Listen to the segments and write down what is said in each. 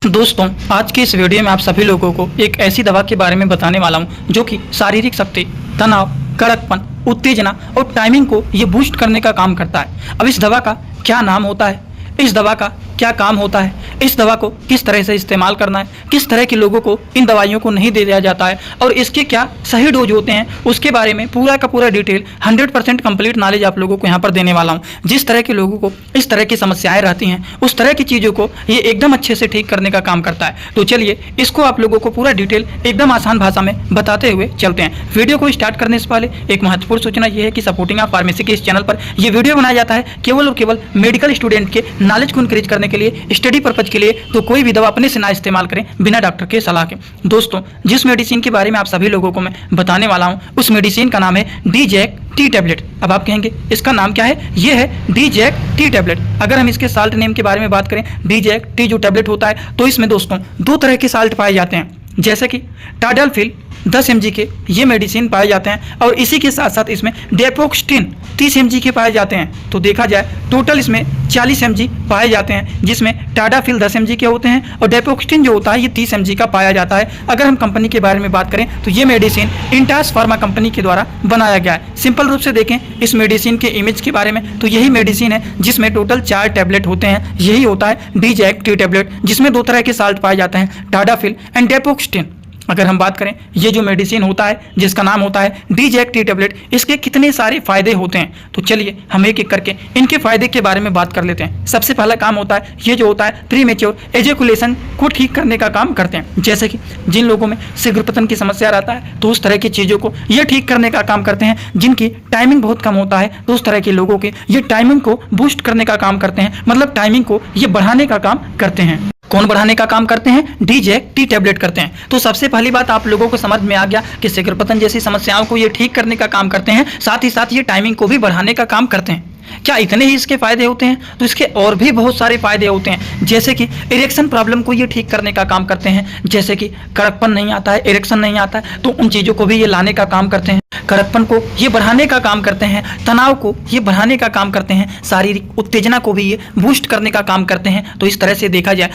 दोस्तों, आज की इस वीडियो में आप सभी लोगों को एक ऐसी दवा के बारे में बताने वाला हूं जो कि शारीरिक शक्ति, तनाव, कड़कपन, उत्तेजना और टाइमिंग को ये बूस्ट करने का काम करता है। अब इस दवा का क्या नाम होता है, इस दवा का क्या काम होता है, इस दवा को किस तरह से इस्तेमाल करना है, किस तरह के लोगों को इन दवाइयों को नहीं दे दिया जाता है और इसके क्या सही डोज होते हैं, उसके बारे में पूरा का पूरा डिटेल 100% कंप्लीट नॉलेज आप लोगों को यहाँ पर देने वाला हूँ। जिस तरह के लोगों को इस तरह की समस्याएं रहती हैं, उस तरह की चीज़ों को ये एकदम अच्छे से ठीक करने का काम करता है। तो चलिए इसको आप लोगों को पूरा डिटेल एकदम आसान भाषा में बताते हुए चलते हैं। वीडियो को स्टार्ट करने से पहले एक महत्वपूर्ण सूचना यह है कि सपोर्टिंग ऑफ फार्मेसी के इस चैनल पर यह वीडियो बनाया जाता है केवल और केवल मेडिकल स्टूडेंट के नॉलेज को इंक्रीज करने के लिए, स्टडी पर्पज के लिए। तो कोई भी दवा अपने से ना इस्तेमाल करें बिना डॉक्टर के सलाह के। दोस्तों, जिस मेडिसिन के बारे में आप सभी लोगों को मैं बताने वाला हूं, उस मेडिसिन का नाम है डी-जैक टी टैबलेट। अब आप कहेंगे इसका नाम क्या है? ये है डी-जैक टी टैबलेट। अगर हम इसके साल्ट नेम के बारे में बात करें, डी-जैक टी जो टैबलेट होता है, तो इसमें दोस्तों दो तरह के साल्ट पाए जाते हैं, जैसे कि टाडालफिल 10 mg के ये मेडिसिन पाए जाते हैं और इसी के साथ साथ इसमें डेपोक्स्टिन 30 mg के पाए जाते हैं। तो देखा जाए टोटल इसमें 40 mg पाए जाते हैं, जिसमें टाडाफिल 10 mg के होते हैं और डेपोक्स्टिन जो होता है ये 30 mg का पाया जाता है। अगर हम कंपनी के बारे में बात करें तो ये मेडिसिन इंटास फार्मा कंपनी के द्वारा बनाया गया है। सिंपल रूप से देखें इस मेडिसिन के इमेज के बारे में, तो यही मेडिसिन है जिसमें टोटल 4 टैबलेट होते हैं। यही होता है डी-जैक टी टैबलेट, जिसमें दो तरह के साल्ट पाए जाते हैं, टाडाफिल एंड डेपोक्स्टिन। अगर हम बात करें ये जो मेडिसिन होता है जिसका नाम होता है डी-जैक टी टैबलेट, इसके कितने सारे फायदे होते हैं, तो चलिए हम एक एक करके इनके फायदे के बारे में बात कर लेते हैं। सबसे पहला काम होता है ये जो होता है प्रीमेच्योर एजेकुलेशन को ठीक करने का काम करते हैं। जैसे कि जिन लोगों में शीघ्रपतन की समस्या रहता है तो उस तरह की चीज़ों को ये ठीक करने का काम करते हैं। जिनकी टाइमिंग बहुत कम होता है तो उस तरह के लोगों के ये टाइमिंग को बूस्ट करने का काम करते हैं, मतलब टाइमिंग को ये बढ़ाने का काम करते हैं। कौन बढ़ाने का काम करते हैं? डी-जैक टी टैबलेट करते हैं। तो सबसे पहली बात आप लोगों को समझ में आ गया कि शीघ्रपतन जैसी समस्याओं को ये ठीक करने का काम करते हैं, साथ ही साथ ये टाइमिंग को भी बढ़ाने का काम करते हैं। क्या इतने ही इसके फायदे होते हैं? तो इसके और भी बहुत सारे फायदे होते हैं, जैसे कि इरेक्शन प्रॉब्लम को ये ठीक करने का काम करते हैं। जैसे कि कड़कपन नहीं आता है, इरेक्शन नहीं आता है, तो उन चीज़ों को भी ये लाने का काम करते हैं। कड़कपन को ये बढ़ाने का काम करते हैं, तनाव को ये बढ़ाने का काम करते हैं, शारीरिक उत्तेजना को भी ये बूस्ट करने का काम करते हैं। तो इस तरह से देखा जाए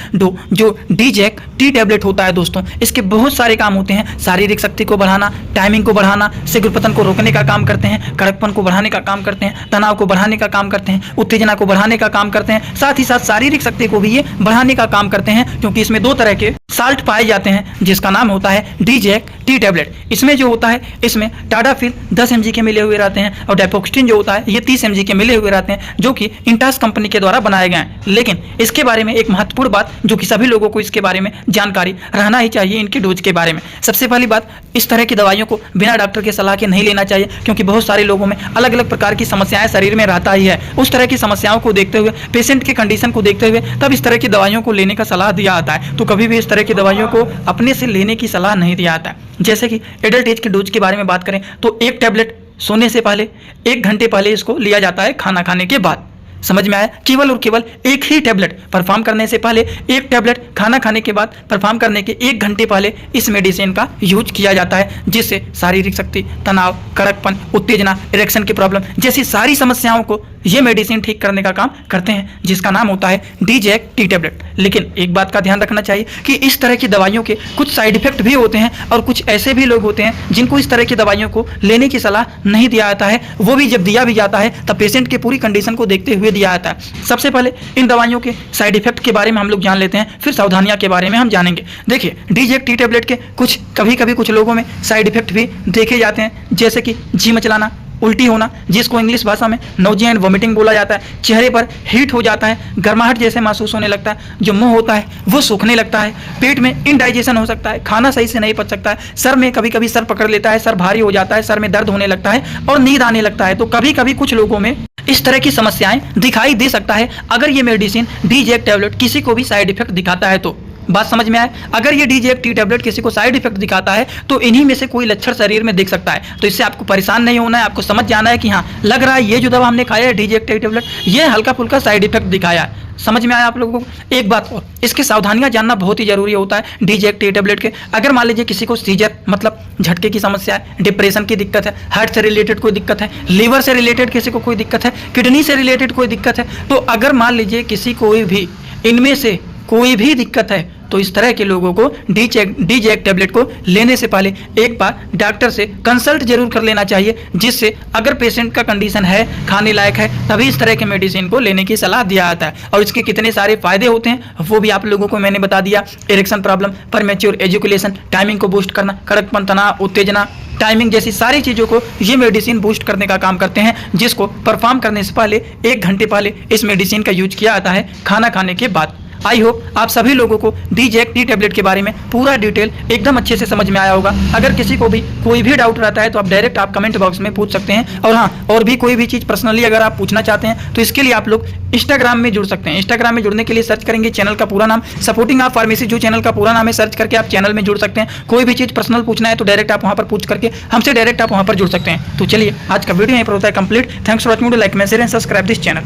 जो डी-जैक टी टैबलेट होता है दोस्तों, इसके बहुत सारे काम होते हैं। शारीरिक शक्ति को बढ़ाना, टाइमिंग को बढ़ाना, शीघ्रपतन को रोकने का काम करते हैं, कड़कपन को बढ़ाने का काम करते हैं, तनाव को बढ़ाने का काम करते हैं, उत्तेजना को बढ़ाने का काम करते हैं, साथ ही साथ शारीरिक शक्ति को भी ये बढ़ाने का काम करते हैं। क्योंकि इसमें दो तरह के साल्ट पाए जाते हैं जिसका नाम होता है डी-जैक टी टैबलेट। इसमें जो होता है इसमें टाडाफिल 10 mg के मिले हुए रहते हैं और डेपोक्स्टिन जो होता है ये 30 mg के मिले हुए रहते हैं, जो कि इंटास कंपनी के द्वारा बनाए गए हैं। लेकिन इसके बारे में एक महत्वपूर्ण बात जो कि सभी लोगों को इसके बारे में जानकारी रहना ही चाहिए, इनके डोज के बारे में। सबसे पहली बात, इस तरह की दवाइयों को बिना डॉक्टर के सलाह के नहीं लेना चाहिए, क्योंकि बहुत सारे लोगों में अलग अलग प्रकार की समस्याएं शरीर में रहता ही है। उस तरह की समस्याओं को देखते हुए, पेशेंट के कंडीशन को देखते हुए तब इस तरह की दवाइयों को लेने का सलाह दिया आता है। तो कभी भी इस तरह की दवाइयों को अपने से लेने की सलाह नहीं दिया आता है। जैसे कि एडल्ट एज के डोज के बारे में बात करें तो एक टैबलेट सोने से पहले 1 घंटे पहले इसको लिया जाता है, खाना खाने के बाद। समझ में आया? केवल और केवल एक ही टैबलेट परफॉर्म करने से पहले, एक टैबलेट खाना खाने के बाद परफॉर्म करने के 1 घंटे पहले इस मेडिसिन का यूज किया जाता है, जिससे शारीरिक शक्ति, तनाव, कड़कपन, उत्तेजना, इरेक्शन की प्रॉब्लम जैसी सारी समस्याओं को ये मेडिसिन ठीक करने का काम करते हैं, जिसका नाम होता है डी-जैक टी टैबलेट। लेकिन एक बात का ध्यान रखना चाहिए कि इस तरह की दवाइयों के कुछ साइड इफेक्ट भी होते हैं और कुछ ऐसे भी लोग होते हैं जिनको इस तरह की दवाइयों को लेने की सलाह नहीं दिया जाता है। वो भी जब दिया भी जाता है तब पेशेंट के पूरी कंडीशन को देखते हुए दिया जाता है। सबसे पहले इन दवाइयों के साइड इफेक्ट के बारे में हम लोग जान लेते हैं, फिर सावधानियां के बारे में हम जानेंगे। देखिए, डी-जैक टी टैबलेट के कुछ कभी कभी कुछ लोगों में साइड इफेक्ट भी देखे जाते हैं, जैसे कि जी मचलाना, उल्टी होना, जिसको इंग्लिश भाषा में नोजिया एंड वोमिटिंग बोला जाता है, चेहरे पर हीट हो जाता है, गर्माहट जैसे महसूस होने लगता है, जो मुंह होता है वो सूखने लगता है, पेट में इनडाइजेशन हो सकता है, खाना सही से नहीं पच सकता है, सर में कभी कभी सर पकड़ लेता है, सर भारी हो जाता है, सर में दर्द होने लगता है और नींद आने लगता है। तो कभी कभी कुछ लोगों में इस तरह की समस्याएं दिखाई दे सकता है अगर ये मेडिसिन डी-जैक टैबलेट किसी को भी साइड इफेक्ट दिखाता है तो। बात समझ में आए? अगर ये डी-जैक टी टैबलेट किसी को साइड इफेक्ट दिखाता है तो इन्हीं में से कोई लक्षण शरीर में दिख सकता है। तो इससे आपको परेशान नहीं होना है, आपको समझ जाना है कि हाँ, लग रहा है ये जो दवा हमने खाया है डी-जैक टी टैबलेट, ये हल्का फुल्का साइड इफेक्ट दिखाया है। समझ में आया आप लोगों को? एक बात और, इसकी सावधानियां जानना बहुत ही जरूरी होता है डी-जैक टी टैबलेट के। अगर मान लीजिए किसी को सीजर मतलब झटके की समस्या है, डिप्रेशन की दिक्कत है, हार्ट से रिलेटेड कोई दिक्कत है, लीवर से रिलेटेड किसी को कोई दिक्कत है, किडनी से रिलेटेड कोई दिक्कत है, तो अगर मान लीजिए किसी कोई भी इनमें से कोई भी दिक्कत है तो इस तरह के लोगों को डी-जैक टैबलेट को लेने से पहले एक बार डॉक्टर से कंसल्ट जरूर कर लेना चाहिए, जिससे अगर पेशेंट का कंडीशन है, खाने लायक है, तभी इस तरह के मेडिसिन को लेने की सलाह दिया जाता है। और इसके कितने सारे फायदे होते हैं वो भी आप लोगों को मैंने बता दिया। Erection problem, premature education, timing को बूस्ट करना, कड़कपन, तनाव, उत्तेजना, टाइमिंग जैसी सारी चीज़ों को ये मेडिसिन बूस्ट करने का काम करते हैं, जिसको परफॉर्म करने से पहले 1 घंटे पहले इस मेडिसिन का यूज किया जाता है खाना खाने के बाद। आई होप आप सभी लोगों को डी-जैक टैबलेट के बारे में पूरा डिटेल एकदम अच्छे से समझ में आया होगा। अगर किसी को भी कोई भी डाउट रहता है तो आप डायरेक्ट कमेंट बॉक्स में पूछ सकते हैं। और हाँ, और भी कोई भी चीज़ पर्सनली अगर आप पूछना चाहते हैं तो इसके लिए आप लोग इंस्टाग्राम में जुड़ सकते हैं। इंस्टाग्राम में जुड़ने के लिए सर्च करेंगे चैनल का पूरा नाम सपोर्टिंग आप फार्मेसी, जो चैनल का पूरा नाम है, सर्च करके आप चैनल में जुड़ सकते हैं। कोई भी चीज़ पर्सनल पूछना है तो डायरेक्ट आप वहाँ पर पूछ करके हमसे डायरेक्ट आप वहाँ पर जुड़ सकते हैं। तो चलिए आज का वीडियो यहीं पर होता है complete. Thanks for watching, like, share and subscribe this channel.